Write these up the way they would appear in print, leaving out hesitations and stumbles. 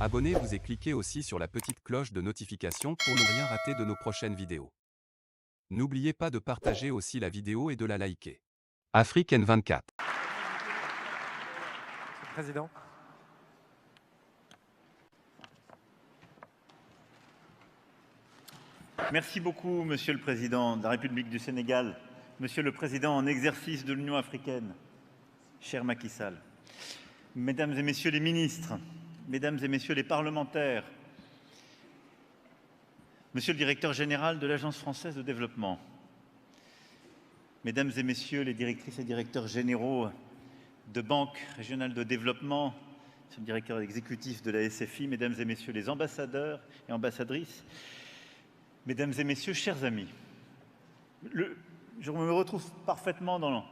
Abonnez-vous et cliquez aussi sur la petite cloche de notification pour ne rien rater de nos prochaines vidéos. N'oubliez pas de partager aussi la vidéo et de la liker. Afrique N24. Président. Merci beaucoup, Monsieur le Président de la République du Sénégal, Monsieur le Président en exercice de l'Union africaine, cher Macky Sall, Mesdames et Messieurs les ministres, Mesdames et Messieurs les parlementaires, Monsieur le Directeur général de l'Agence française de développement, Mesdames et Messieurs les directrices et directeurs généraux de banques régionales de développement, Monsieur le directeur exécutif de la SFI, Mesdames et Messieurs les ambassadeurs et ambassadrices, Mesdames et Messieurs, chers amis, je me retrouve parfaitement dans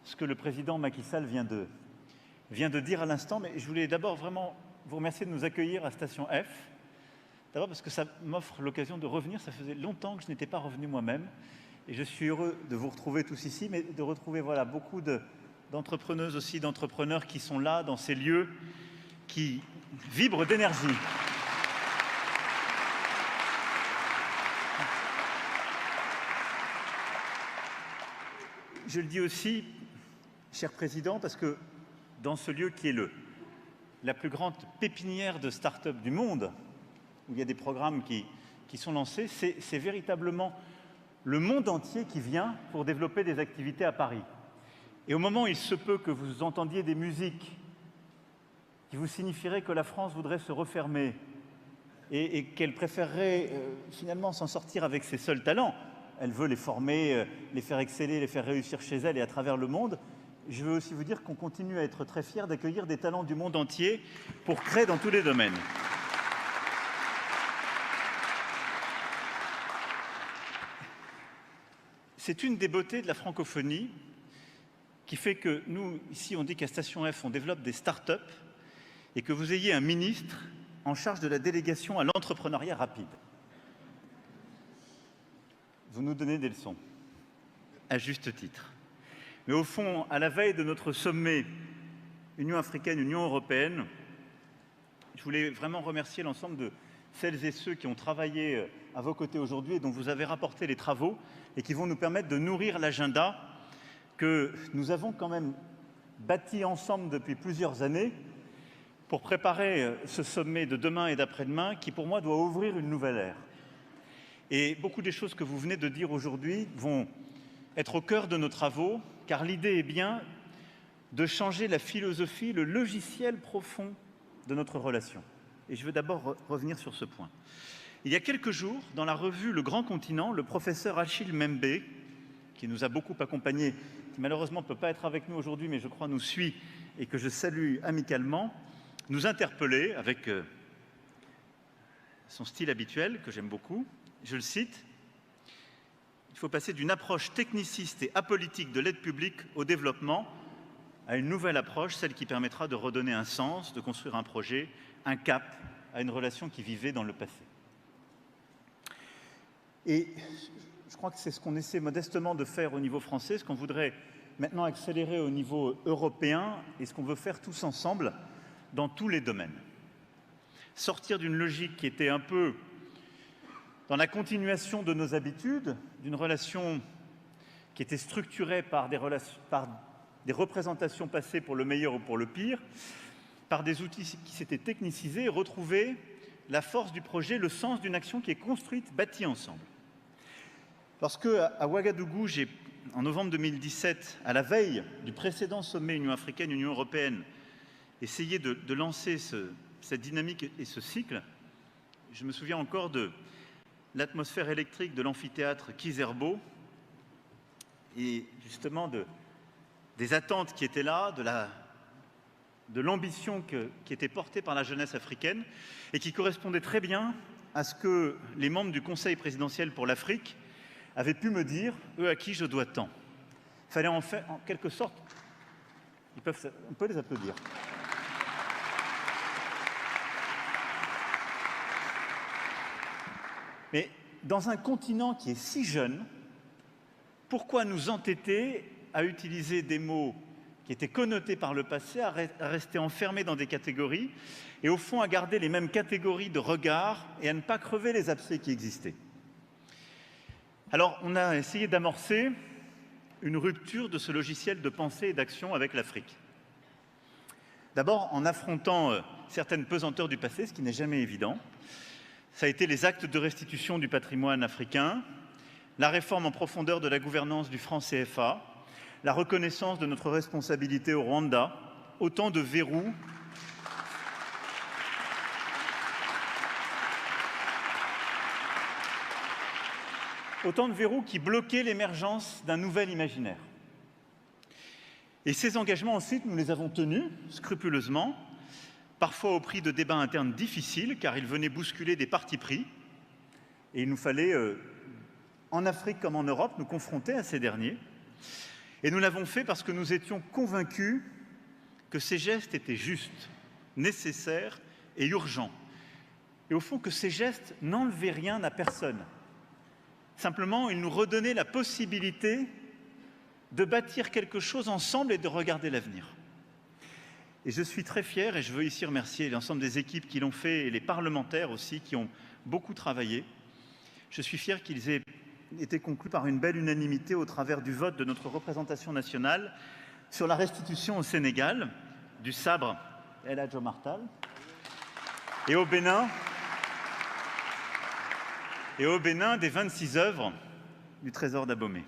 ce que le président Macky Sall vient de dire à l'instant, mais je voulais d'abord vraiment vous remercier de nous accueillir à Station F. D'abord parce que ça m'offre l'occasion de revenir, ça faisait longtemps que je n'étais pas revenu moi-même, et je suis heureux de vous retrouver tous ici, mais de retrouver voilà, beaucoup d'entrepreneuses aussi, d'entrepreneurs qui sont là, dans ces lieux, qui vibrent d'énergie. Je le dis aussi, cher Président, parce que dans ce lieu qui est la plus grande pépinière de start-up du monde, où il y a des programmes qui sont lancés, c'est véritablement le monde entier qui vient pour développer des activités à Paris. Et au moment où il se peut que vous entendiez des musiques qui vous signifieraient que la France voudrait se refermer et qu'elle préférerait finalement s'en sortir avec ses seuls talents, elle veut les former, les faire exceller, les faire réussir chez elle et à travers le monde. Je veux aussi vous dire qu'on continue à être très fiers d'accueillir des talents du monde entier pour créer dans tous les domaines. C'est une des beautés de la francophonie qui fait que nous, ici, on dit qu'à Station F, on développe des start-up et que vous ayez un ministre en charge de la délégation à l'entrepreneuriat rapide. Vous nous donnez des leçons, à juste titre. Mais au fond, à la veille de notre sommet Union africaine, Union européenne, je voulais vraiment remercier l'ensemble de celles et ceux qui ont travaillé à vos côtés aujourd'hui et dont vous avez rapporté les travaux et qui vont nous permettre de nourrir l'agenda que nous avons quand même bâti ensemble depuis plusieurs années pour préparer ce sommet de demain et d'après-demain qui, pour moi, doit ouvrir une nouvelle ère. Et beaucoup des choses que vous venez de dire aujourd'hui vont être au cœur de nos travaux, car l'idée est bien de changer la philosophie, le logiciel profond de notre relation. Et je veux d'abord revenir sur ce point. Il y a quelques jours, dans la revue Le Grand Continent, le professeur Achille Mbembe, qui nous a beaucoup accompagnés, qui malheureusement ne peut pas être avec nous aujourd'hui, mais je crois nous suit et que je salue amicalement, nous interpellait avec son style habituel, que j'aime beaucoup. Je le cite, « Il faut passer d'une approche techniciste et apolitique de l'aide publique au développement à une nouvelle approche, celle qui permettra de redonner un sens, de construire un projet, un cap à une relation qui vivait dans le passé. » Et je crois que c'est ce qu'on essaie modestement de faire au niveau français, ce qu'on voudrait maintenant accélérer au niveau européen et ce qu'on veut faire tous ensemble dans tous les domaines. Sortir d'une logique qui était un peu dans la continuation de nos habitudes, d'une relation qui était structurée par des représentations passées pour le meilleur ou pour le pire, par des outils qui s'étaient technicisés et retrouver la force du projet, le sens d'une action qui est construite, bâtie ensemble. Lorsque, à Ouagadougou, en novembre 2017, à la veille du précédent sommet Union africaine-Union européenne, essayé de lancer cette dynamique et ce cycle, je me souviens encore de l'atmosphère électrique de l'amphithéâtre Kizerbo et justement des attentes qui étaient là, de l'ambition qui était portée par la jeunesse africaine et qui correspondait très bien à ce que les membres du Conseil présidentiel pour l'Afrique avaient pu me dire, eux à qui je dois tant. Il fallait en fait, en quelque sorte, on peut les applaudir. Mais dans un continent qui est si jeune, pourquoi nous entêter à utiliser des mots qui étaient connotés par le passé, à rester enfermés dans des catégories et au fond à garder les mêmes catégories de regard et à ne pas crever les abcès qui existaient. Alors on a essayé d'amorcer une rupture de ce logiciel de pensée et d'action avec l'Afrique. D'abord en affrontant certaines pesanteurs du passé, ce qui n'est jamais évident. Ça a été les actes de restitution du patrimoine africain, la réforme en profondeur de la gouvernance du franc CFA, la reconnaissance de notre responsabilité au Rwanda, autant de verrous qui bloquaient l'émergence d'un nouvel imaginaire. Et ces engagements, ensuite, nous les avons tenus scrupuleusement, parfois au prix de débats internes difficiles, car ils venaient bousculer des partis pris. Et il nous fallait, en Afrique comme en Europe, nous confronter à ces derniers. Et nous l'avons fait parce que nous étions convaincus que ces gestes étaient justes, nécessaires et urgents. Et au fond, que ces gestes n'enlevaient rien à personne. Simplement, ils nous redonnaient la possibilité de bâtir quelque chose ensemble et de regarder l'avenir. Et je suis très fier, et je veux ici remercier l'ensemble des équipes qui l'ont fait, et les parlementaires aussi, qui ont beaucoup travaillé. Je suis fier qu'ils aient été conclus par une belle unanimité au travers du vote de notre représentation nationale sur la restitution au Sénégal du sabre El Hadj Omar Tall et au Bénin des 26 œuvres du trésor d'Abomey.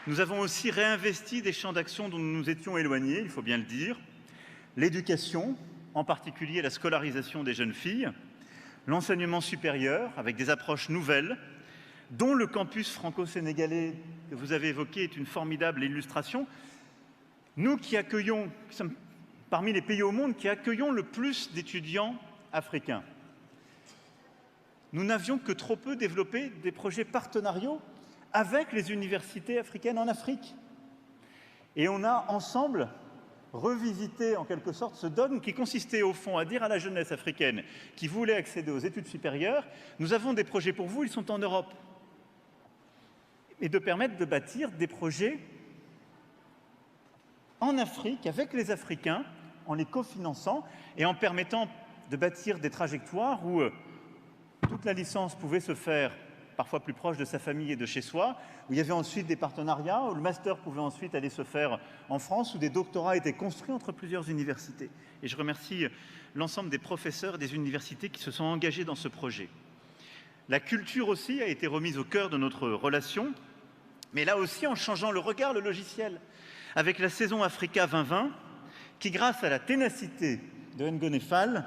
Nous avons aussi réinvesti des champs d'action dont nous nous étions éloignés, il faut bien le dire. L'éducation, en particulier la scolarisation des jeunes filles, l'enseignement supérieur, avec des approches nouvelles, dont le campus franco-sénégalais que vous avez évoqué est une formidable illustration. Nous qui sommes parmi les pays au monde qui accueillons le plus d'étudiants africains, nous n'avions que trop peu développé des projets partenariaux avec les universités africaines en Afrique. Et on a ensemble revisité en quelque sorte ce dogme qui consistait au fond à dire à la jeunesse africaine qui voulait accéder aux études supérieures « Nous avons des projets pour vous, ils sont en Europe ». Et de permettre de bâtir des projets en Afrique avec les Africains, en les cofinançant et en permettant de bâtir des trajectoires où toute la licence pouvait se faire parfois plus proche de sa famille et de chez soi, où il y avait ensuite des partenariats, où le master pouvait ensuite aller se faire en France, où des doctorats étaient construits entre plusieurs universités. Et je remercie l'ensemble des professeurs des universités qui se sont engagés dans ce projet. La culture aussi a été remise au cœur de notre relation, mais là aussi en changeant le regard, le logiciel, avec la saison Africa 2020, qui grâce à la ténacité de Ngone Fall,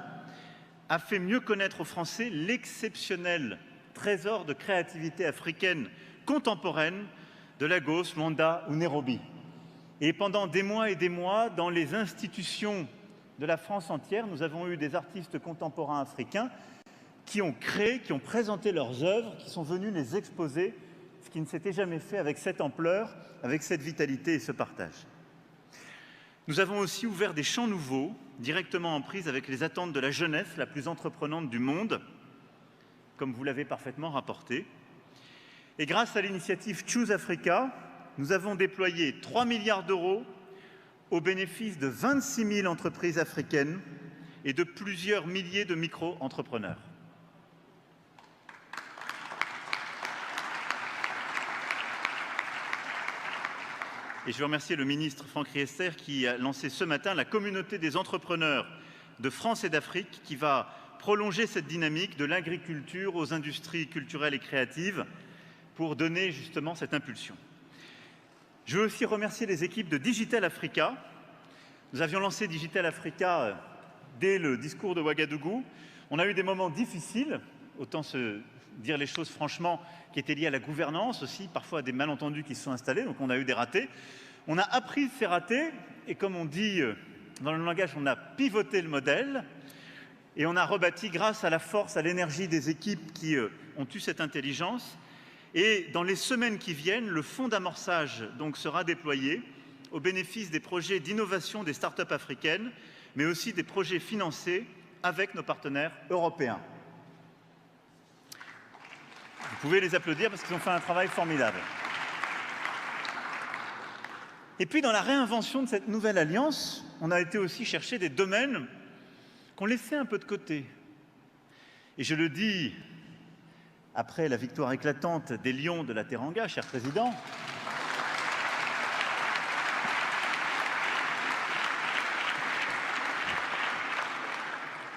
a fait mieux connaître aux Français l'exceptionnel trésor de créativité africaine contemporaine de Lagos, Luanda ou Nairobi. Et pendant des mois, dans les institutions de la France entière, nous avons eu des artistes contemporains africains qui ont créé, qui ont présenté leurs œuvres, qui sont venus les exposer, ce qui ne s'était jamais fait avec cette ampleur, avec cette vitalité et ce partage. Nous avons aussi ouvert des champs nouveaux, directement en prise avec les attentes de la jeunesse la plus entreprenante du monde, comme vous l'avez parfaitement rapporté. Et grâce à l'initiative Choose Africa, nous avons déployé 3 milliards d'euros au bénéfice de 26 000 entreprises africaines et de plusieurs milliers de micro-entrepreneurs. Et je veux remercier le ministre Franck Riester qui a lancé ce matin la communauté des entrepreneurs de France et d'Afrique qui va prolonger cette dynamique de l'agriculture aux industries culturelles et créatives pour donner justement cette impulsion. Je veux aussi remercier les équipes de Digital Africa. Nous avions lancé Digital Africa dès le discours de Ouagadougou. On a eu des moments difficiles, autant se dire les choses franchement, qui étaient liés à la gouvernance aussi, parfois à des malentendus qui se sont installés, donc on a eu des ratés. On a appris de ces ratés et comme on dit dans le langage, on a pivoté le modèle et on a rebâti grâce à la force, à l'énergie des équipes qui ont eu cette intelligence. Et dans les semaines qui viennent, le fonds d'amorçage donc sera déployé au bénéfice des projets d'innovation des startups africaines, mais aussi des projets financés avec nos partenaires européens. Vous pouvez les applaudir parce qu'ils ont fait un travail formidable. Et puis, dans la réinvention de cette nouvelle alliance, on a été aussi chercher des domaines qu'on laissait un peu de côté. Et je le dis après la victoire éclatante des Lions de la Teranga, cher Président,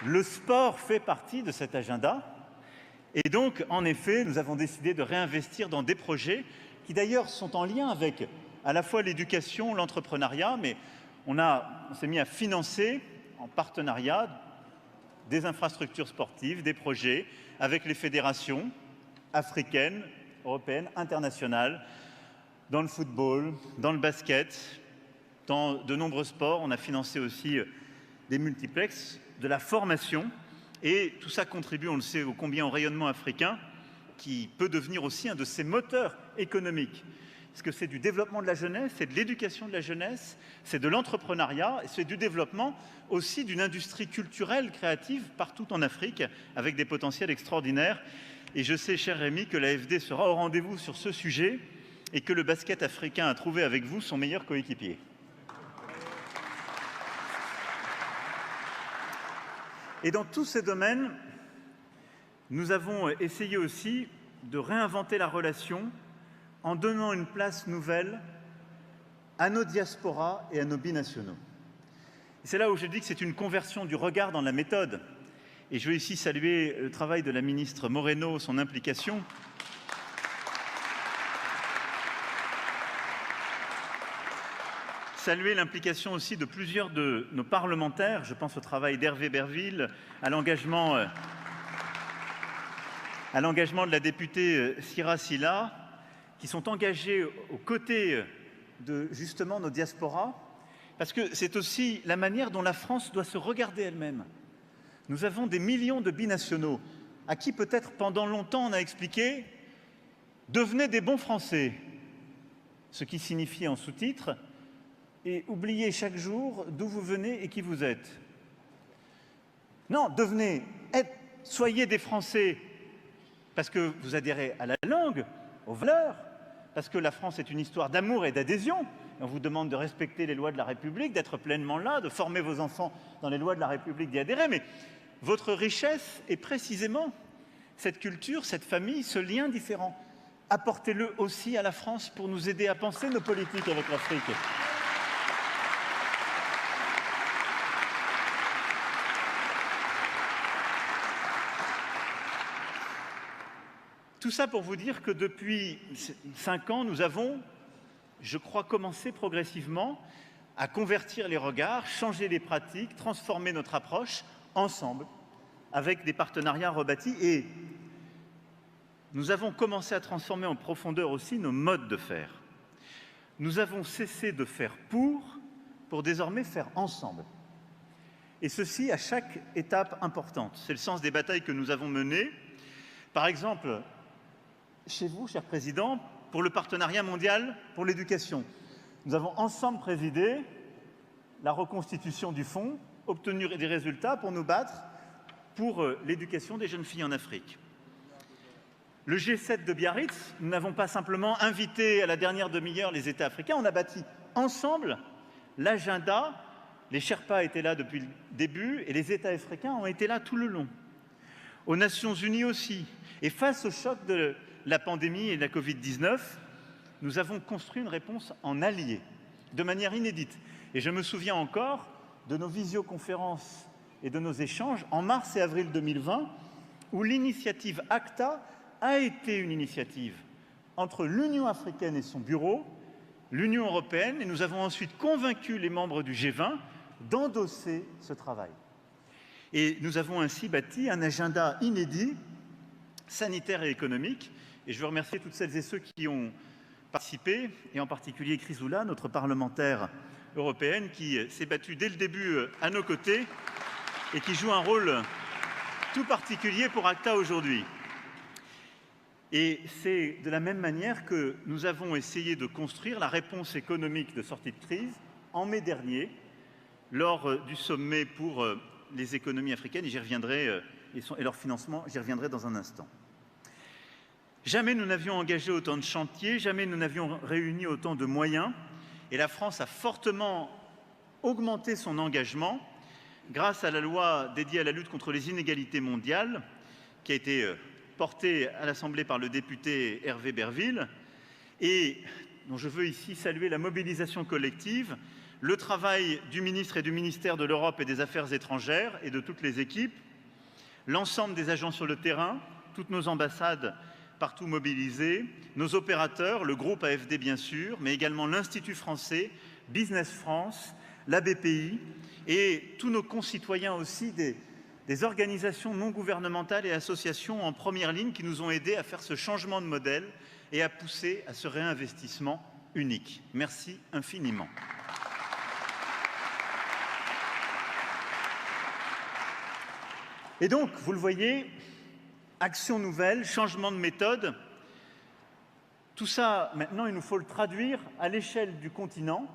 le sport fait partie de cet agenda. Et donc, en effet, nous avons décidé de réinvestir dans des projets qui d'ailleurs sont en lien avec à la fois l'éducation, l'entrepreneuriat, mais on s'est mis à financer en partenariat des infrastructures sportives, des projets avec les fédérations africaines, européennes, internationales, dans le football, dans le basket, dans de nombreux sports. On a financé aussi des multiplexes, de la formation, et tout ça contribue, on le sait, ô combien au rayonnement africain, qui peut devenir aussi un de ses moteurs économiques. Parce que c'est du développement de la jeunesse, c'est de l'éducation de la jeunesse, c'est de l'entrepreneuriat, et c'est du développement aussi d'une industrie culturelle, créative, partout en Afrique, avec des potentiels extraordinaires. Et je sais, cher Rémi, que l'AFD sera au rendez-vous sur ce sujet, et que le basket africain a trouvé avec vous son meilleur coéquipier. Et dans tous ces domaines, nous avons essayé aussi de réinventer la relation en donnant une place nouvelle à nos diasporas et à nos binationaux. C'est là où je dis que c'est une conversion du regard dans la méthode. Et je veux ici saluer le travail de la ministre Moreno, son implication. Saluer l'implication aussi de plusieurs de nos parlementaires. Je pense au travail d'Hervé Berville, à l'engagement de la députée Sira Silla, qui sont engagés aux côtés de justement nos diasporas, parce que c'est aussi la manière dont la France doit se regarder elle-même. Nous avons des millions de binationaux à qui peut-être pendant longtemps on a expliqué « devenez des bons Français », ce qui signifie en sous-titre « et oubliez chaque jour d'où vous venez et qui vous êtes ». Non, soyez des Français parce que vous adhérez à la langue, aux valeurs, parce que la France est une histoire d'amour et d'adhésion. On vous demande de respecter les lois de la République, d'être pleinement là, de former vos enfants dans les lois de la République, d'y adhérer. Mais votre richesse est précisément cette culture, cette famille, ce lien différent. Apportez-le aussi à la France pour nous aider à penser nos politiques avec l'Afrique. Tout ça pour vous dire que depuis 5 ans, nous avons, je crois, commencé progressivement à convertir les regards, changer les pratiques, transformer notre approche ensemble, avec des partenariats rebâtis. Et nous avons commencé à transformer en profondeur aussi nos modes de faire. Nous avons cessé de faire pour désormais faire ensemble. Et ceci à chaque étape importante. C'est le sens des batailles que nous avons menées. Par exemple, chez vous, cher Président, pour le partenariat mondial pour l'éducation. Nous avons ensemble présidé la reconstitution du fonds, obtenu des résultats pour nous battre pour l'éducation des jeunes filles en Afrique. Le G7 de Biarritz, nous n'avons pas simplement invité à la dernière demi-heure les États africains, on a bâti ensemble l'agenda. Les Sherpas étaient là depuis le début et les États africains ont été là tout le long. Aux Nations Unies aussi. Et face au choc de la pandémie et de la Covid-19, nous avons construit une réponse en alliés, de manière inédite. Et je me souviens encore de nos visioconférences et de nos échanges en mars et avril 2020, où l'initiative ACTA a été une initiative entre l'Union africaine et son bureau, l'Union européenne, et nous avons ensuite convaincu les membres du G20 d'endosser ce travail. Et nous avons ainsi bâti un agenda inédit, sanitaire et économique. Et je veux remercier toutes celles et ceux qui ont participé, et en particulier Chrysoula, notre parlementaire européenne, qui s'est battue dès le début à nos côtés et qui joue un rôle tout particulier pour ACTA aujourd'hui. Et c'est de la même manière que nous avons essayé de construire la réponse économique de sortie de crise en mai dernier, lors du sommet pour les économies africaines, et j'y reviendrai, et leur financement, j'y reviendrai dans un instant. Jamais nous n'avions engagé autant de chantiers, jamais nous n'avions réuni autant de moyens, et la France a fortement augmenté son engagement grâce à la loi dédiée à la lutte contre les inégalités mondiales, qui a été portée à l'Assemblée par le député Hervé Berville, et dont je veux ici saluer la mobilisation collective, le travail du ministre et du ministère de l'Europe et des Affaires étrangères et de toutes les équipes, l'ensemble des agents sur le terrain, toutes nos ambassades partout mobilisées, nos opérateurs, le groupe AFD bien sûr, mais également l'Institut français, Business France, la BPI et tous nos concitoyens aussi des organisations non gouvernementales et associations en première ligne qui nous ont aidés à faire ce changement de modèle et à pousser à ce réinvestissement unique. Merci infiniment. Et donc, vous le voyez, action nouvelle, changement de méthode, tout ça, maintenant, il nous faut le traduire à l'échelle du continent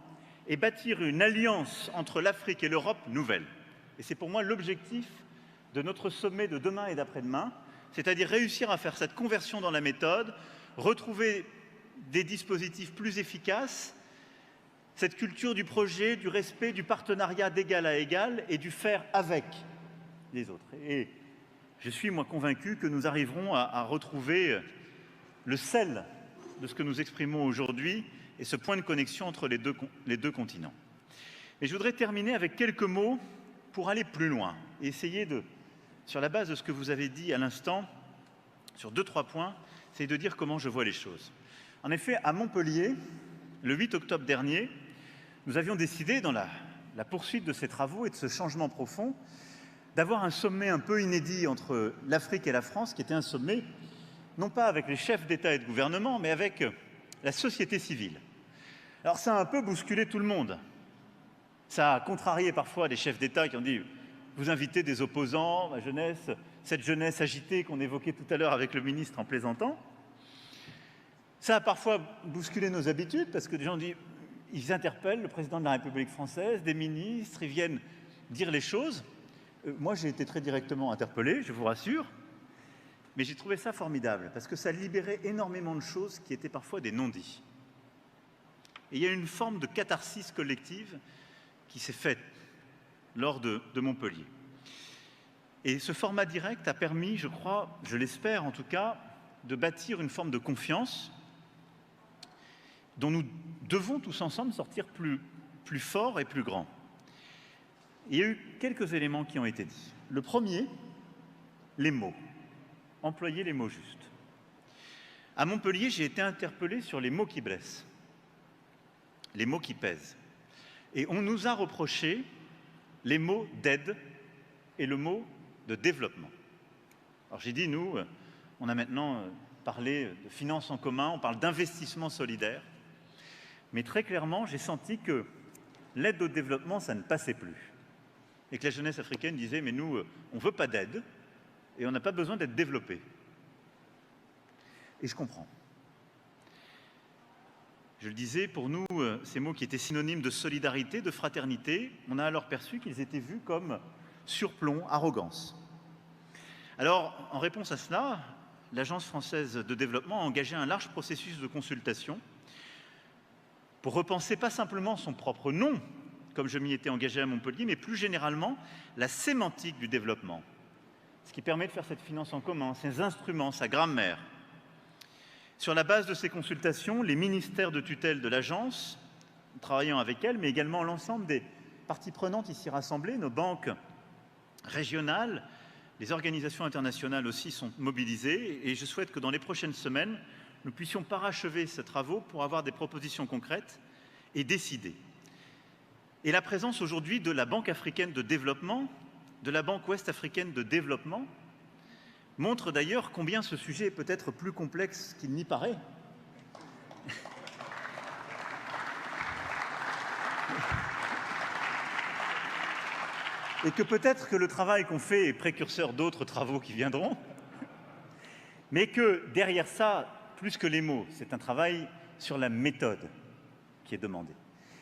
et bâtir une alliance entre l'Afrique et l'Europe nouvelle. Et c'est pour moi l'objectif de notre sommet de demain et d'après-demain, c'est-à-dire réussir à faire cette conversion dans la méthode, retrouver des dispositifs plus efficaces, cette culture du projet, du respect, du partenariat d'égal à égal et du faire avec les autres. Et je suis, moi, convaincu que nous arriverons à retrouver le sel de ce que nous exprimons aujourd'hui et ce point de connexion entre les deux continents. Et je voudrais terminer avec quelques mots pour aller plus loin et essayer de, sur la base de ce que vous avez dit à l'instant, sur 2-3 points, c'est de dire comment je vois les choses. En effet, à Montpellier, le 8 octobre dernier, nous avions décidé, dans la poursuite de ces travaux et de ce changement profond, d'avoir un sommet un peu inédit entre l'Afrique et la France, qui était un sommet, non pas avec les chefs d'État et de gouvernement, mais avec la société civile. Alors ça a un peu bousculé tout le monde. Ça a contrarié parfois des chefs d'État qui ont dit « vous invitez des opposants, ma jeunesse, cette jeunesse agitée qu'on évoquait tout à l'heure avec le ministre en plaisantant ». Ça a parfois bousculé nos habitudes, parce que des gens disent « ils interpellent le président de la République française, des ministres, ils viennent dire les choses ». Moi, j'ai été très directement interpellé, je vous rassure, mais j'ai trouvé ça formidable, parce que ça libérait énormément de choses qui étaient parfois des non-dits. Et il y a une forme de catharsis collective qui s'est faite lors de Montpellier. Et ce format direct a permis, je crois, je l'espère en tout cas, de bâtir une forme de confiance dont nous devons tous ensemble sortir plus forts et plus grands. Il y a eu quelques éléments qui ont été dits. Le premier, les mots. Employer les mots justes. À Montpellier, j'ai été interpellé sur les mots qui blessent, les mots qui pèsent. Et on nous a reproché les mots d'aide et le mot de développement. Alors j'ai dit, nous, on a maintenant parlé de finances en commun, on parle d'investissement solidaire, mais très clairement, j'ai senti que l'aide au développement, ça ne passait plus. Et que la jeunesse africaine disait, mais nous, on ne veut pas d'aide et on n'a pas besoin d'être développé. Et je comprends. Je le disais, pour nous, ces mots qui étaient synonymes de solidarité, de fraternité, on a alors perçu qu'ils étaient vus comme surplomb, arrogance. Alors, en réponse à cela, l'Agence française de développement a engagé un large processus de consultation pour repenser pas simplement son propre nom, comme je m'y étais engagé à Montpellier, mais plus généralement la sémantique du développement, ce qui permet de faire cette finance en commun, ses instruments, sa grammaire. Sur la base de ces consultations, les ministères de tutelle de l'agence, travaillant avec elle, mais également l'ensemble des parties prenantes ici rassemblées, nos banques régionales, les organisations internationales aussi sont mobilisées, et je souhaite que dans les prochaines semaines, nous puissions parachever ces travaux pour avoir des propositions concrètes et décider. Et la présence aujourd'hui de la Banque africaine de développement, de la Banque ouest-africaine de développement, montre d'ailleurs combien ce sujet est peut-être plus complexe qu'il n'y paraît. Et que peut-être que le travail qu'on fait est précurseur d'autres travaux qui viendront, mais que derrière ça, plus que les mots, c'est un travail sur la méthode qui est demandé.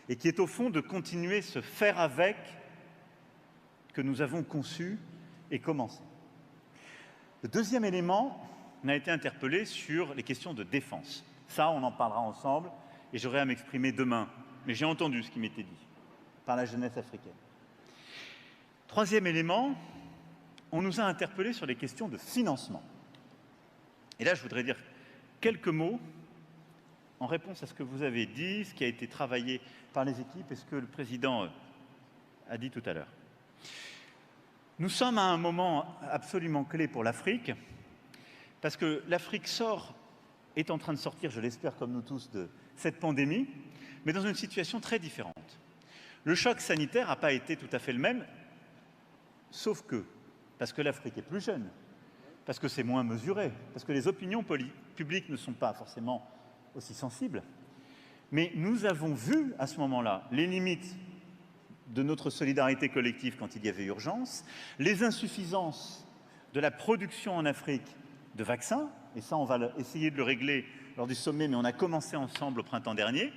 Et qui est au fond de continuer ce faire avec que nous avons conçu et commencé. Le deuxième élément, on a été interpellé sur les questions de défense. Ça, on en parlera ensemble et j'aurai à m'exprimer demain. Mais j'ai entendu ce qui m'était dit par la jeunesse africaine. Troisième élément, on nous a interpellés sur les questions de financement. Et là, je voudrais dire quelques mots en réponse à ce que vous avez dit, ce qui a été travaillé par les équipes et ce que le président a dit tout à l'heure. Nous sommes à un moment absolument clé pour l'Afrique, parce que l'Afrique est en train de sortir, je l'espère comme nous tous, de cette pandémie, mais dans une situation très différente. Le choc sanitaire n'a pas été tout à fait le même, sauf que, parce que l'Afrique est plus jeune, parce que c'est moins mesuré, parce que les opinions publiques ne sont pas forcément aussi sensibles, mais nous avons vu à ce moment-là les limites de notre solidarité collective quand il y avait urgence, les insuffisances de la production en Afrique de vaccins, et ça on va essayer de le régler lors du sommet, mais on a commencé ensemble au printemps dernier,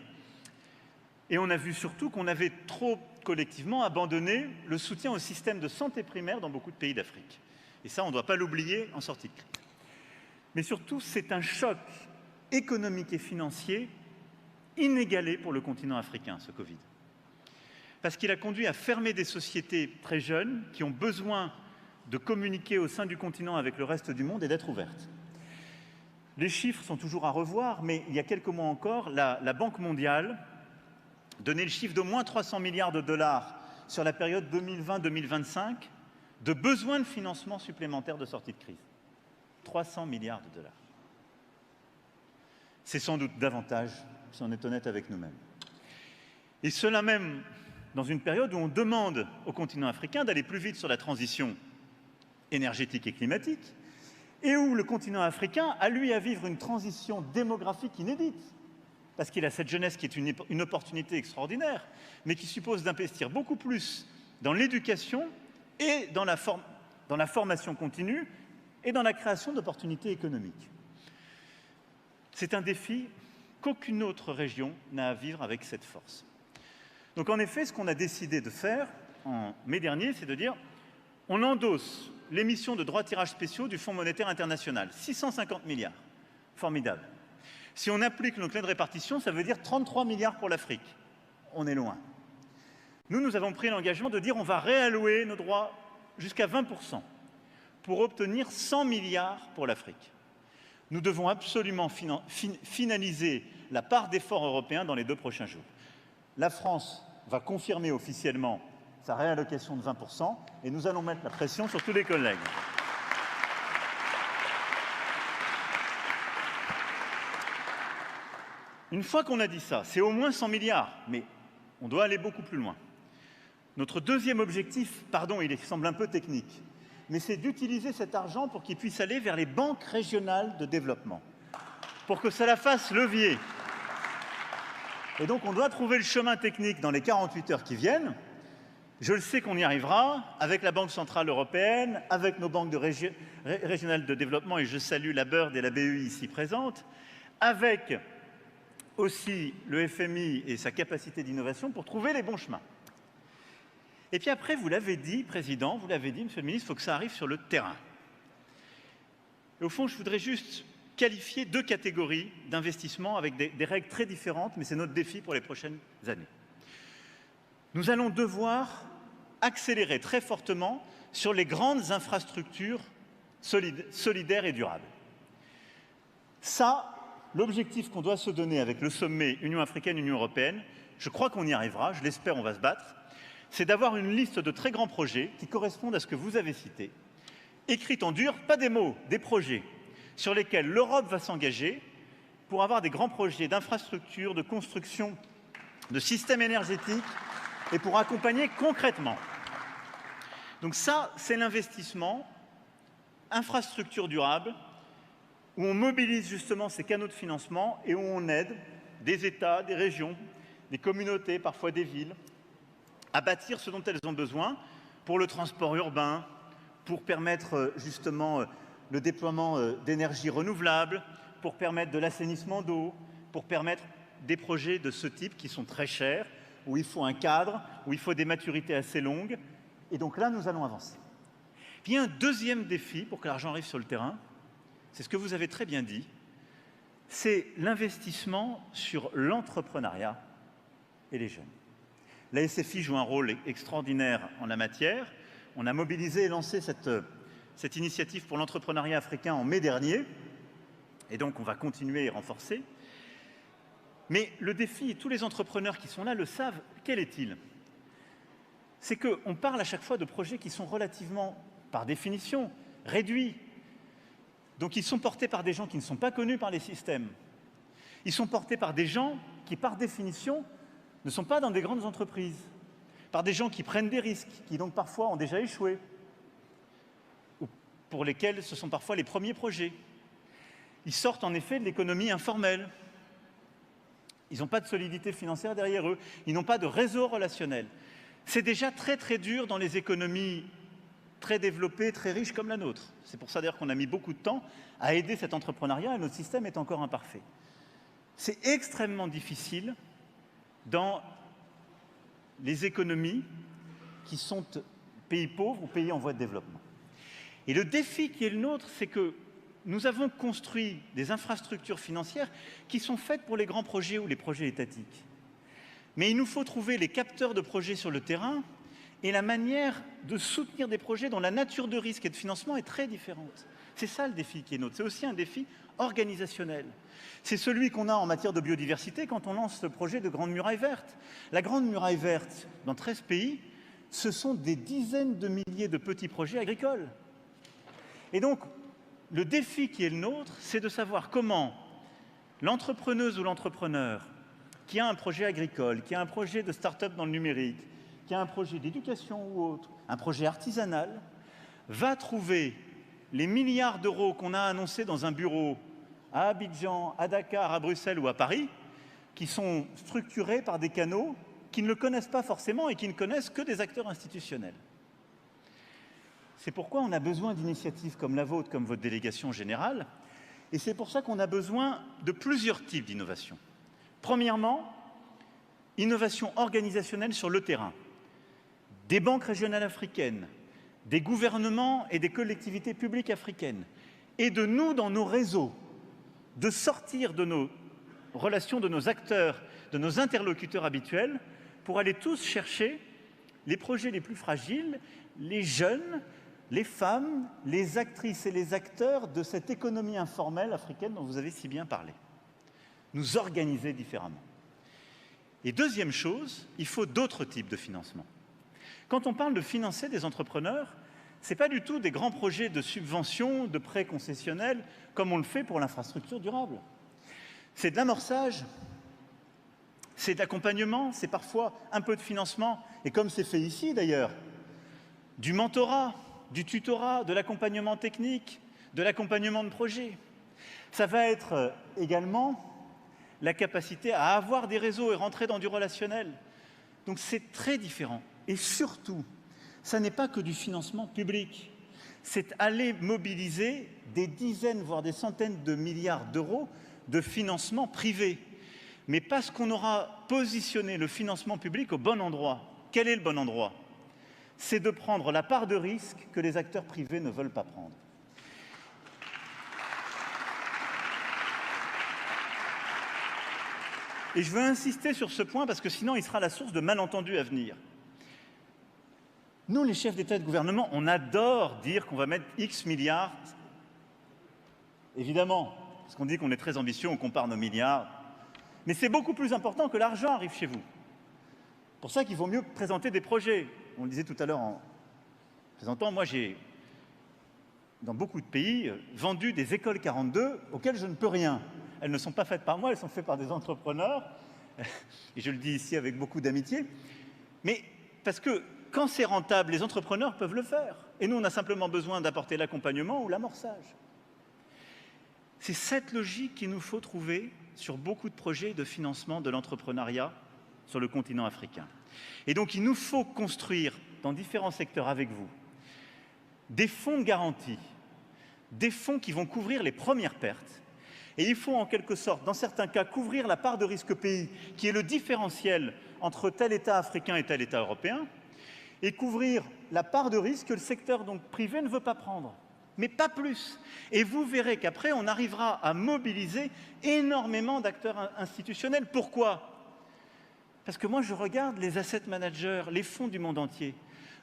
et on a vu surtout qu'on avait trop collectivement abandonné le soutien au système de santé primaire dans beaucoup de pays d'Afrique. Et ça, on ne doit pas l'oublier en sortie de crise. Mais surtout, c'est un choc économique et financier inégalé pour le continent africain, ce Covid. Parce qu'il a conduit à fermer des sociétés très jeunes qui ont besoin de communiquer au sein du continent avec le reste du monde et d'être ouvertes. Les chiffres sont toujours à revoir, mais il y a quelques mois encore, la Banque mondiale donnait le chiffre d'au moins 300 milliards de dollars sur la période 2020-2025 de besoins de financement supplémentaires de sortie de crise. 300 milliards de dollars. C'est sans doute davantage, si on est honnête avec nous-mêmes. Et cela même dans une période où on demande au continent africain d'aller plus vite sur la transition énergétique et climatique, et où le continent africain a, lui, à vivre une transition démographique inédite, parce qu'il a cette jeunesse qui est une opportunité extraordinaire, mais qui suppose d'investir beaucoup plus dans l'éducation et dans la formation continue et dans la création d'opportunités économiques. C'est un défi qu'aucune autre région n'a à vivre avec cette force. Donc en effet, ce qu'on a décidé de faire en mai dernier, c'est de dire on endosse l'émission de droits de tirage spéciaux du Fonds monétaire international, 650 milliards. Formidable. Si on applique nos clés de répartition, ça veut dire 33 milliards pour l'Afrique. On est loin. Nous avons pris l'engagement de dire on va réallouer nos droits jusqu'à 20% pour obtenir 100 milliards pour l'Afrique. Nous devons absolument finaliser la part d'efforts européens dans les 2 prochains jours. La France va confirmer officiellement sa réallocation de 20% et nous allons mettre la pression sur tous les collègues. Une fois qu'on a dit ça, c'est au moins 100 milliards, mais on doit aller beaucoup plus loin. Notre deuxième objectif, pardon, il semble un peu technique, mais c'est d'utiliser cet argent pour qu'il puisse aller vers les banques régionales de développement, pour que ça la fasse levier. Et donc on doit trouver le chemin technique dans les 48 heures qui viennent. Je le sais qu'on y arrivera, avec la Banque centrale européenne, avec nos banques régionales de développement, et je salue la BERD et la BEI ici présentes, avec aussi le FMI et sa capacité d'innovation pour trouver les bons chemins. Et puis après, vous l'avez dit, Président, vous l'avez dit, Monsieur le Ministre, il faut que ça arrive sur le terrain. Et au fond, je voudrais juste qualifier 2 catégories d'investissements avec des règles très différentes, mais c'est notre défi pour les prochaines années. Nous allons devoir accélérer très fortement sur les grandes infrastructures solidaires et durables. Ça, l'objectif qu'on doit se donner avec le sommet Union africaine-Union européenne, je crois qu'on y arrivera, je l'espère, on va se battre, c'est d'avoir une liste de très grands projets qui correspondent à ce que vous avez cité, écrite en dur, pas des mots, des projets, sur lesquels l'Europe va s'engager pour avoir des grands projets d'infrastructures, de construction, de systèmes énergétiques, et pour accompagner concrètement. Donc ça, c'est l'investissement, infrastructure durable, où on mobilise justement ces canaux de financement et où on aide des États, des régions, des communautés, parfois des villes, à bâtir ce dont elles ont besoin pour le transport urbain, pour permettre justement le déploiement d'énergies renouvelables, pour permettre de l'assainissement d'eau, pour permettre des projets de ce type qui sont très chers, où il faut un cadre, où il faut des maturités assez longues. Et donc là, nous allons avancer. Puis il y a un deuxième défi pour que l'argent arrive sur le terrain, c'est ce que vous avez très bien dit, c'est l'investissement sur l'entrepreneuriat et les jeunes. La SFI joue un rôle extraordinaire en la matière. On a mobilisé et lancé cette initiative pour l'entrepreneuriat africain en mai dernier, et donc on va continuer et renforcer. Mais le défi, et tous les entrepreneurs qui sont là le savent, quel est-il? C'est qu'on parle à chaque fois de projets qui sont relativement, par définition, réduits. Donc ils sont portés par des gens qui ne sont pas connus par les systèmes. Ils sont portés par des gens qui, par définition, ne sont pas dans des grandes entreprises, par des gens qui prennent des risques, qui donc parfois ont déjà échoué, ou pour lesquels ce sont parfois les premiers projets. Ils sortent en effet de l'économie informelle. Ils n'ont pas de solidité financière derrière eux, ils n'ont pas de réseau relationnel. C'est déjà très très dur dans les économies très développées, très riches comme la nôtre. C'est pour ça d'ailleurs qu'on a mis beaucoup de temps à aider cet entrepreneuriat et notre système est encore imparfait. C'est extrêmement difficile dans les économies qui sont pays pauvres ou pays en voie de développement. Et le défi qui est le nôtre, c'est que nous avons construit des infrastructures financières qui sont faites pour les grands projets ou les projets étatiques. Mais il nous faut trouver les capteurs de projets sur le terrain et la manière de soutenir des projets dont la nature de risque et de financement est très différente. C'est ça le défi qui est nôtre. C'est aussi un défi organisationnel. C'est celui qu'on a en matière de biodiversité quand on lance ce projet de Grande Muraille Verte. La Grande Muraille Verte, dans 13 pays, ce sont des dizaines de milliers de petits projets agricoles. Et donc, le défi qui est le nôtre, c'est de savoir comment l'entrepreneuse ou l'entrepreneur qui a un projet agricole, qui a un projet de start-up dans le numérique, qui a un projet d'éducation ou autre, un projet artisanal, va trouver les milliards d'euros qu'on a annoncés dans un bureau à Abidjan, à Dakar, à Bruxelles ou à Paris, qui sont structurés par des canaux qui ne le connaissent pas forcément et qui ne connaissent que des acteurs institutionnels. C'est pourquoi on a besoin d'initiatives comme la vôtre, comme votre délégation générale, et c'est pour ça qu'on a besoin de plusieurs types d'innovation. Premièrement, innovation organisationnelle sur le terrain. Des banques régionales africaines, des gouvernements et des collectivités publiques africaines, et de nous, dans nos réseaux, de sortir de nos relations, de nos acteurs, de nos interlocuteurs habituels, pour aller tous chercher les projets les plus fragiles, les jeunes, les femmes, les actrices et les acteurs de cette économie informelle africaine dont vous avez si bien parlé. Nous organiser différemment. Et deuxième chose, il faut d'autres types de financement. Quand on parle de financer des entrepreneurs, ce n'est pas du tout des grands projets de subvention, de prêts concessionnels, comme on le fait pour l'infrastructure durable. C'est de l'amorçage, c'est de l'accompagnement, c'est parfois un peu de financement, et comme c'est fait ici d'ailleurs, du mentorat, du tutorat, de l'accompagnement technique, de l'accompagnement de projet. Ça va être également la capacité à avoir des réseaux et rentrer dans du relationnel. Donc c'est très différent. Et surtout, ça n'est pas que du financement public. C'est aller mobiliser des dizaines, voire des centaines de milliards d'euros de financement privé. Mais parce qu'on aura positionné le financement public au bon endroit. Quel est le bon endroit? C'est de prendre la part de risque que les acteurs privés ne veulent pas prendre. Et je veux insister sur ce point parce que sinon il sera la source de malentendus à venir. Nous, les chefs d'État et de gouvernement, on adore dire qu'on va mettre X milliards. Évidemment, parce qu'on dit qu'on est très ambitieux, on compare nos milliards. Mais c'est beaucoup plus important que l'argent arrive chez vous. C'est pour ça qu'il vaut mieux présenter des projets. On le disait tout à l'heure en présentant, moi j'ai, dans beaucoup de pays, vendu des écoles 42 auxquelles je ne peux rien. Elles ne sont pas faites par moi, elles sont faites par des entrepreneurs, et je le dis ici avec beaucoup d'amitié, mais parce que quand c'est rentable, les entrepreneurs peuvent le faire. Et nous, on a simplement besoin d'apporter l'accompagnement ou l'amorçage. C'est cette logique qu'il nous faut trouver sur beaucoup de projets de financement de l'entrepreneuriat sur le continent africain. Et donc, il nous faut construire dans différents secteurs avec vous des fonds de garantie, des fonds qui vont couvrir les premières pertes. Et il faut en quelque sorte, dans certains cas, couvrir la part de risque pays, qui est le différentiel entre tel État africain et tel État européen, et couvrir la part de risque que le secteur donc, privé ne veut pas prendre. mais pas plus. Et vous verrez qu'après, on arrivera à mobiliser énormément d'acteurs institutionnels. Pourquoi ? Parce que moi, je regarde les asset managers, les fonds du monde entier.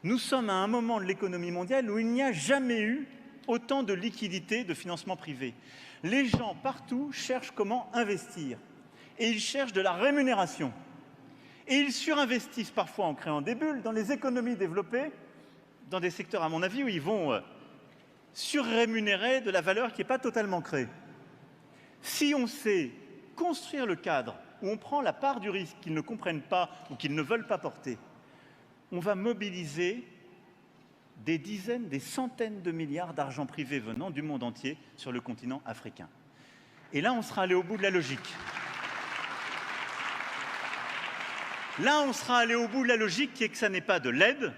Nous sommes à un moment de l'économie mondiale où il n'y a jamais eu autant de liquidités de financement privé. Les gens, partout, cherchent comment investir. Et ils cherchent de la rémunération. Et ils surinvestissent parfois en créant des bulles dans les économies développées, dans des secteurs, à mon avis, où ils vont surrémunérer de la valeur qui n'est pas totalement créée. Si on sait construire le cadre où on prend la part du risque qu'ils ne comprennent pas ou qu'ils ne veulent pas porter, on va mobiliser des dizaines, des centaines de milliards d'argent privé venant du monde entier sur le continent africain. Et là, on sera allé au bout de la logique. Là, on sera allé au bout de la logique qui est que ça n'est pas de l'aide,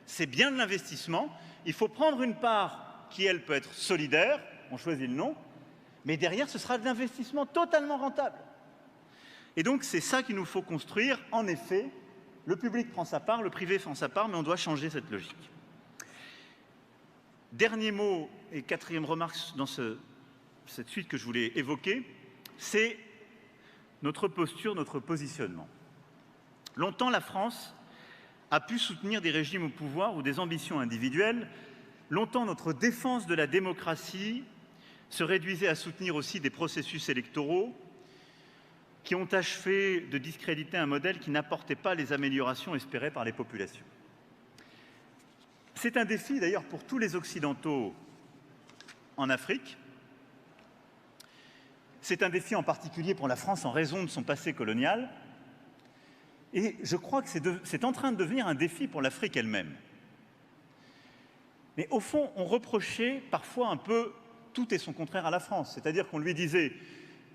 c'est bien de l'investissement. Il faut prendre une part qui, elle, peut être solidaire, on choisit le nom, mais derrière, ce sera de l'investissement totalement rentable. Et donc, c'est ça qu'il nous faut construire. En effet, le public prend sa part, le privé prend sa part, mais on doit changer cette logique. Dernier mot et quatrième remarque dans cette suite que je voulais évoquer, c'est notre posture, notre positionnement. Longtemps, la France a pu soutenir des régimes au pouvoir ou des ambitions individuelles. Longtemps, notre défense de la démocratie se réduisait à soutenir aussi des processus électoraux qui ont achevé de discréditer un modèle qui n'apportait pas les améliorations espérées par les populations. C'est un défi d'ailleurs pour tous les Occidentaux en Afrique. C'est un défi en particulier pour la France en raison de son passé colonial. Et je crois que c'est en train de devenir un défi pour l'Afrique elle-même. Mais au fond, on reprochait parfois un peu tout et son contraire à la France. C'est-à-dire qu'on lui disait,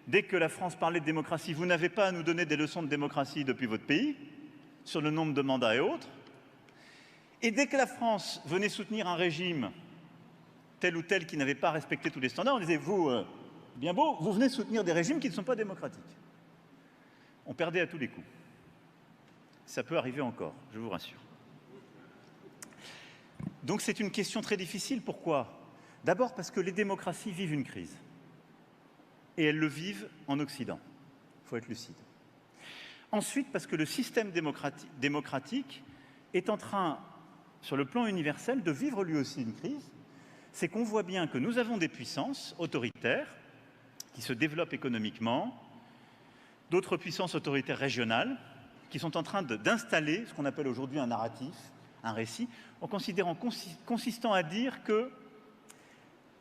dès que la France parlait de démocratie, vous n'avez pas à nous donner des leçons de démocratie depuis votre pays, sur le nombre de mandats et autres. Et dès que la France venait soutenir un régime tel ou tel qui n'avait pas respecté tous les standards, on disait, vous, bien beau, vous venez soutenir des régimes qui ne sont pas démocratiques. On perdait à tous les coups. Ça peut arriver encore, je vous rassure. Donc c'est une question très difficile. Pourquoi ? D'abord parce que les démocraties vivent une crise. Et elles le vivent en Occident. Il faut être lucide. Ensuite, parce que le système démocratique est en train, sur le plan universel, de vivre lui aussi une crise. C'est qu'on voit bien que nous avons des puissances autoritaires qui se développent économiquement, d'autres puissances autoritaires régionales qui sont en train d'installer ce qu'on appelle aujourd'hui un narratif, un récit, en consistant à dire que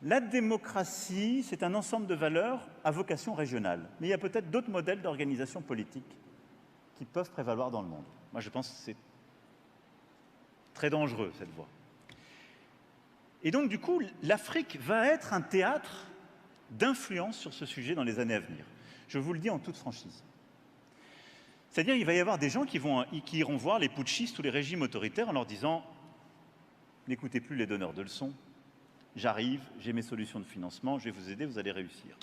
la démocratie, c'est un ensemble de valeurs à vocation régionale. Mais il y a peut-être d'autres modèles d'organisation politique qui peuvent prévaloir dans le monde. Moi, je pense que c'est très dangereux, cette voie. Et donc, du coup, l'Afrique va être un théâtre d'influence sur ce sujet dans les années à venir. Je vous le dis en toute franchise. C'est-à-dire qu'il va y avoir des gens qui iront voir les putschistes ou les régimes autoritaires en leur disant « N'écoutez plus les donneurs de leçons, j'arrive, j'ai mes solutions de financement, je vais vous aider, vous allez réussir. »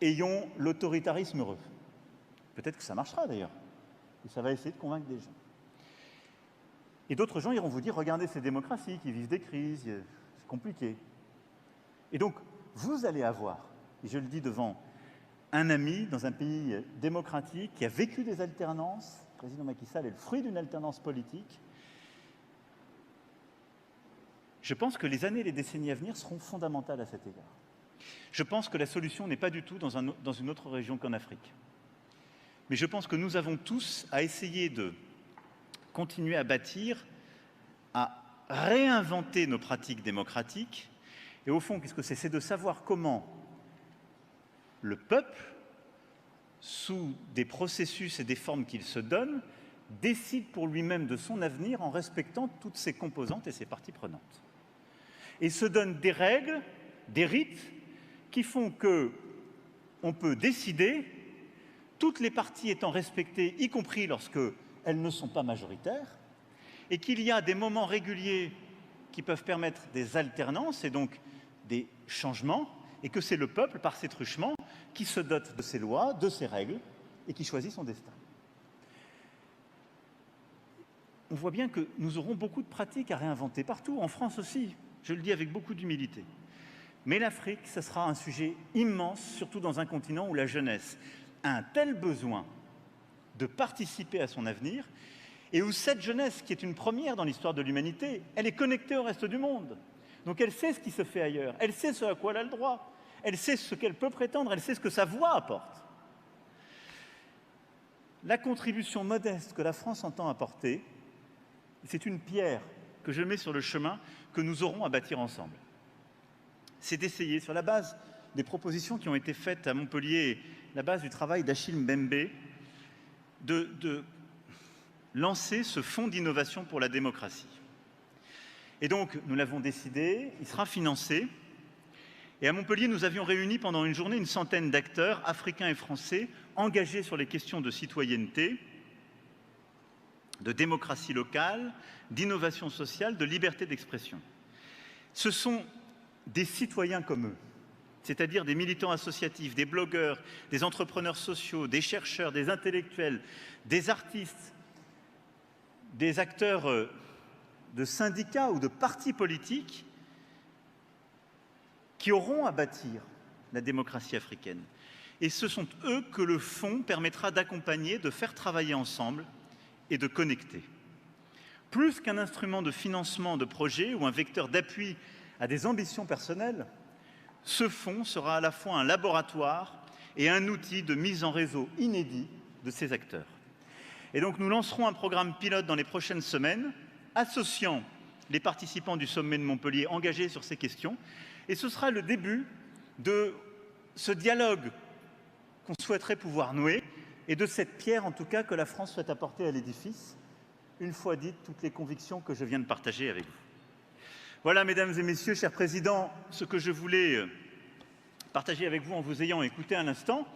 Ayons l'autoritarisme heureux. Peut-être que ça marchera d'ailleurs, et ça va essayer de convaincre des gens. Et d'autres gens iront vous dire « Regardez ces démocraties qui vivent des crises, c'est compliqué. » Et donc, vous allez avoir, et je le dis devant un ami dans un pays démocratique qui a vécu des alternances, le président Macky Sall est le fruit d'une alternance politique. Je pense que les années et les décennies à venir seront fondamentales à cet égard. Je pense que la solution n'est pas du tout dans une autre région qu'en Afrique. Mais je pense que nous avons tous à essayer de continuer à bâtir, à réinventer nos pratiques démocratiques. Et au fond, qu'est-ce que c'est de savoir comment le peuple, sous des processus et des formes qu'il se donne, décide pour lui-même de son avenir en respectant toutes ses composantes et ses parties prenantes. Et se donne des règles, des rites, qui font qu'on peut décider, toutes les parties étant respectées, y compris lorsqu'elles ne sont pas majoritaires, et qu'il y a des moments réguliers qui peuvent permettre des alternances et donc des changements, et que c'est le peuple, par ses truchements, qui se dote de ses lois, de ses règles, et qui choisit son destin. On voit bien que nous aurons beaucoup de pratiques à réinventer partout, en France aussi. Je le dis avec beaucoup d'humilité. Mais l'Afrique, ce sera un sujet immense, surtout dans un continent où la jeunesse a un tel besoin de participer à son avenir, et où cette jeunesse, qui est une première dans l'histoire de l'humanité, elle est connectée au reste du monde. Donc elle sait ce qui se fait ailleurs, elle sait ce à quoi elle a le droit, elle sait ce qu'elle peut prétendre, elle sait ce que sa voix apporte. La contribution modeste que la France entend apporter, c'est une pierre que je mets sur le chemin que nous aurons à bâtir ensemble. C'est d'essayer, sur la base des propositions qui ont été faites à Montpellier, la base du travail d'Achille Mbembe, de lancer ce fonds d'innovation pour la démocratie. Et donc, nous l'avons décidé, il sera financé. Et à Montpellier, nous avions réuni pendant une journée une centaine d'acteurs, africains et français, engagés sur les questions de citoyenneté, de démocratie locale, d'innovation sociale, de liberté d'expression. Ce sont des citoyens comme eux, c'est-à-dire des militants associatifs, des blogueurs, des entrepreneurs sociaux, des chercheurs, des intellectuels, des artistes, des acteurs de syndicats ou de partis politiques qui auront à bâtir la démocratie africaine. Et ce sont eux que le fonds permettra d'accompagner, de faire travailler ensemble et de connecter. Plus qu'un instrument de financement de projets ou un vecteur d'appui à des ambitions personnelles, ce fonds sera à la fois un laboratoire et un outil de mise en réseau inédit de ces acteurs. Et donc nous lancerons un programme pilote dans les prochaines semaines, associant les participants du sommet de Montpellier engagés sur ces questions, et ce sera le début de ce dialogue qu'on souhaiterait pouvoir nouer, et de cette pierre en tout cas que la France souhaite apporter à l'édifice, une fois dites toutes les convictions que je viens de partager avec vous. Voilà, mesdames et messieurs, chers présidents, ce que je voulais partager avec vous en vous ayant écouté un instant,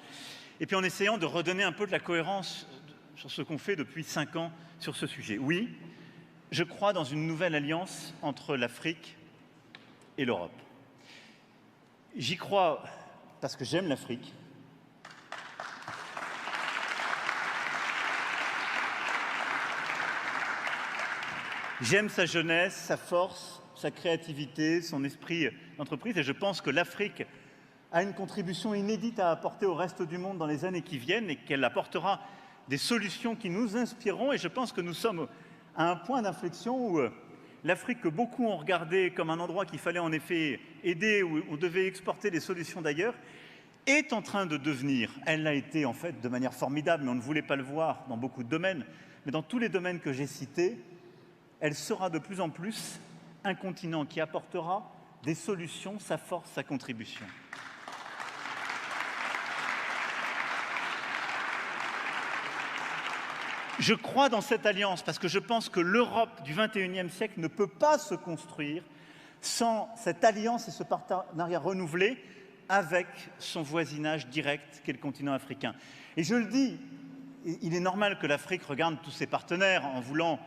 et puis en essayant de redonner un peu de la cohérence sur ce qu'on fait depuis 5 ans sur ce sujet. Oui, je crois dans une nouvelle alliance entre l'Afrique et l'Europe. J'y crois parce que j'aime l'Afrique. J'aime sa jeunesse, sa force, sa créativité, son esprit d'entreprise, et je pense que l'Afrique a une contribution inédite à apporter au reste du monde dans les années qui viennent et qu'elle apportera des solutions qui nous inspireront. Et je pense que nous sommes à un point d'inflexion où l'Afrique, que beaucoup ont regardé comme un endroit qu'il fallait en effet aider, où on devait exporter des solutions d'ailleurs, est en train de devenir, elle l'a été en fait de manière formidable, mais on ne voulait pas le voir dans beaucoup de domaines, mais dans tous les domaines que j'ai cités, elle sera de plus en plus un continent qui apportera des solutions, sa force, sa contribution. Je crois dans cette alliance parce que je pense que l'Europe du XXIe siècle ne peut pas se construire sans cette alliance et ce partenariat renouvelé avec son voisinage direct qu'est le continent africain. Et je le dis, il est normal que l'Afrique regarde tous ses partenaires en voulant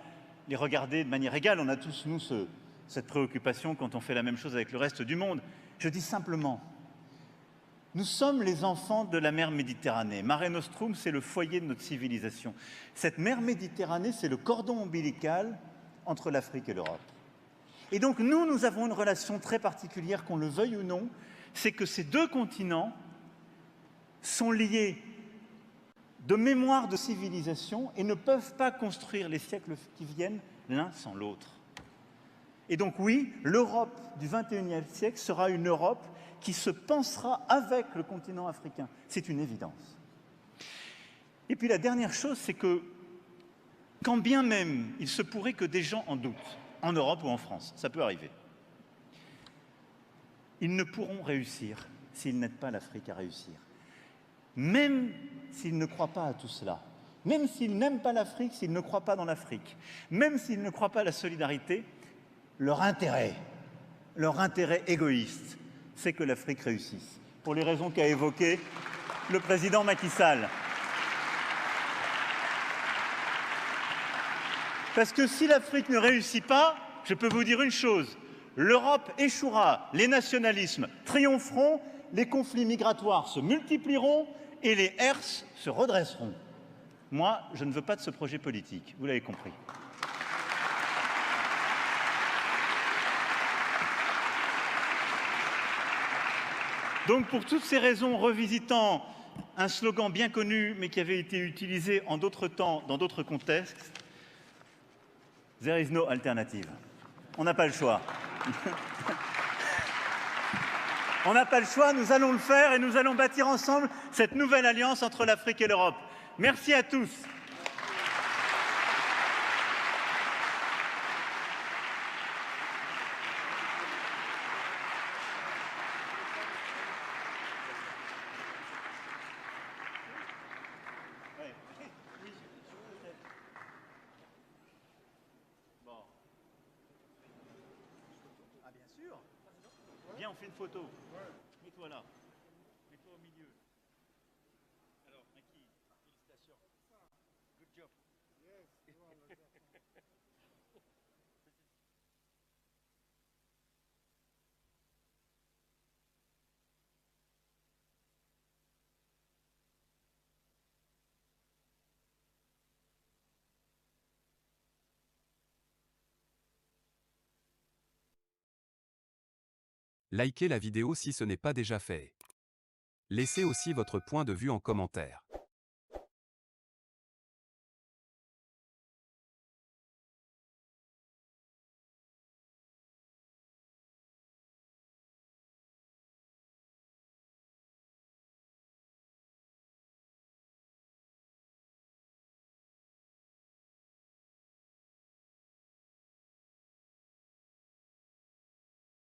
les regarder de manière égale. On a tous, nous, cette préoccupation quand on fait la même chose avec le reste du monde. Je dis simplement, nous sommes les enfants de la mer Méditerranée. Mare Nostrum, c'est le foyer de notre civilisation. Cette mer Méditerranée, c'est le cordon ombilical entre l'Afrique et l'Europe. Et donc, nous avons une relation très particulière, qu'on le veuille ou non, c'est que ces deux continents sont liés de mémoire de civilisation et ne peuvent pas construire les siècles qui viennent l'un sans l'autre. Et donc oui, l'Europe du XXIe siècle sera une Europe qui se pensera avec le continent africain. C'est une évidence. Et puis la dernière chose, c'est que quand bien même il se pourrait que des gens en doutent, en Europe ou en France, ça peut arriver, ils ne pourront réussir s'ils n'aident pas l'Afrique à réussir. Même s'ils ne croient pas à tout cela, même s'ils n'aiment pas l'Afrique, s'ils ne croient pas dans l'Afrique, même s'ils ne croient pas à la solidarité, leur intérêt égoïste, c'est que l'Afrique réussisse, pour les raisons qu'a évoquées le président Macky Sall. Parce que si l'Afrique ne réussit pas, je peux vous dire une chose, l'Europe échouera, les nationalismes triompheront, les conflits migratoires se multiplieront et les herses se redresseront. Moi, je ne veux pas de ce projet politique, vous l'avez compris. Donc pour toutes ces raisons, revisitant un slogan bien connu, mais qui avait été utilisé en d'autres temps, dans d'autres contextes, There is no alternative. On n'a pas le choix. On n'a pas le choix, nous allons le faire et nous allons bâtir ensemble cette nouvelle alliance entre l'Afrique et l'Europe. Merci à tous. Ah bien sûr. Viens, on fait une photo. Mets-toi là. Mets-toi au milieu. Alors, Naki, félicitations. Good job. Likez la vidéo si ce n'est pas déjà fait. Laissez aussi votre point de vue en commentaire.